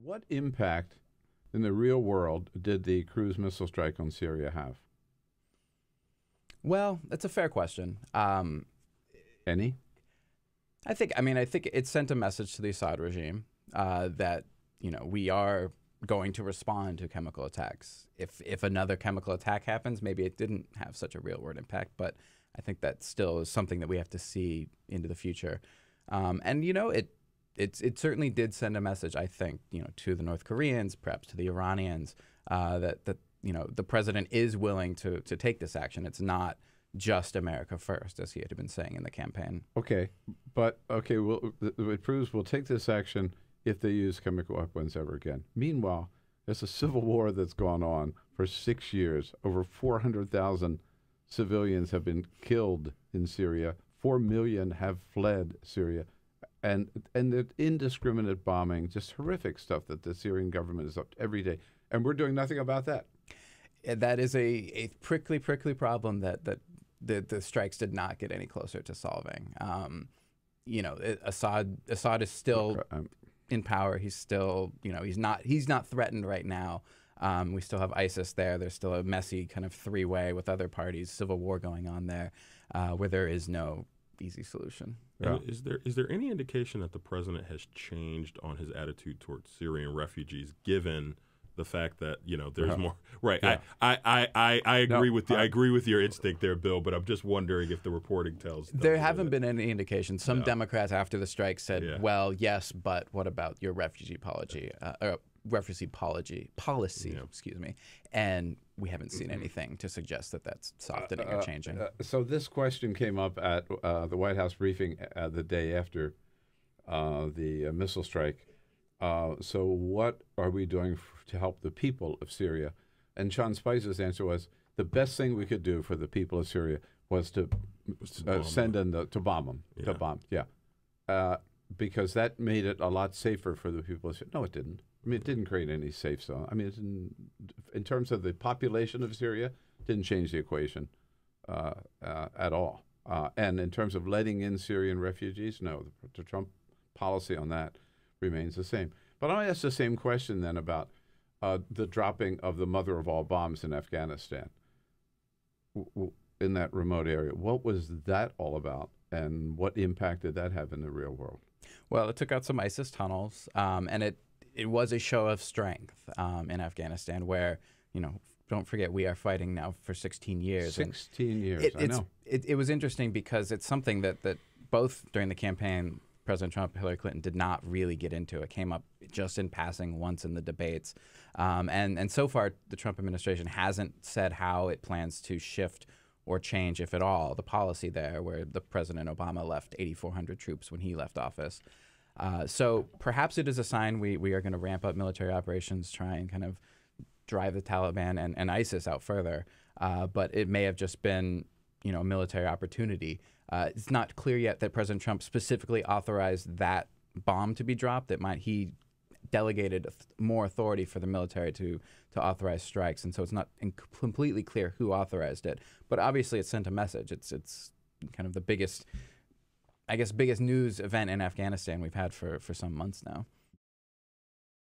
What impact in the real world did the cruise missile strike on Syria have? Well, that's a fair question. Any? I think it sent a message to the Assad regime that, we are going to respond to chemical attacks. If another chemical attack happens, maybe it didn't have such a real world impact, but I think that still is something that we have to see into the future. It certainly did send a message, I think, to the North Koreans, perhaps to the Iranians, that the president is willing to take this action. It's not just America first, as he had been saying in the campaign. Okay, but it proves we'll take this action if they use chemical weapons ever again. Meanwhile, there's a civil war that's gone on for 6 years. Over 400,000 civilians have been killed in Syria. 4 million have fled Syria. And the indiscriminate bombing, just horrific stuff that the Syrian government is up to every day. And we're doing nothing about that. That is a prickly problem that the strikes did not get any closer to solving. Assad is still in power. He's still, he's not threatened right now. We still have ISIS there. There's still a messy kind of three-way with other parties, civil war going on there, where there is no easy solution. Yeah. Is there any indication that the president has changed on his attitude towards Syrian refugees, given the fact that there's more? Right. Yeah. I agree with I agree with your instinct there, Bill. But I'm just wondering if the reporting tells. There haven't been any indications. Some Democrats after the strike said, "Well, yes, but what about your refugee policy? Excuse me." And we haven't seen anything to suggest that that's softening or changing. So this question came up at the White House briefing the day after the missile strike. So what are we doing to help the people of Syria? And Sean Spicer's answer was, the best thing we could do for the people of Syria was to send in to bomb them. Yeah. To bomb, because that made it a lot safer for the people of Syria. No, it didn't. I mean, it didn't create any safe zone. I mean, in terms of the population of Syria, it didn't change the equation at all. And in terms of letting in Syrian refugees, no, the Trump policy on that remains the same. But I'll ask the same question then about the dropping of the mother of all bombs in Afghanistan, in that remote area. What was that all about, and what impact did that have in the real world? Well, it took out some ISIS tunnels, and it was a show of strength in Afghanistan, where, don't forget, we are fighting now for 16 years. 16 years, I know. It was interesting because it's something that both during the campaign, President Trump and Hillary Clinton did not really get into. It came up just in passing once in the debates. And so far, the Trump administration hasn't said how it plans to shift or change, if at all, the policy there, where the President Obama left 8,400 troops when he left office. So perhaps it is a sign we are going to ramp up military operations, try and kind of drive the Taliban and ISIS out further. But it may have just been, a military opportunity. It's not clear yet that President Trump specifically authorized that bomb to be dropped. He delegated more authority for the military to authorize strikes, and so it's not completely clear who authorized it. But obviously, it sent a message. It's kind of the biggest news event in Afghanistan we've had for some months now.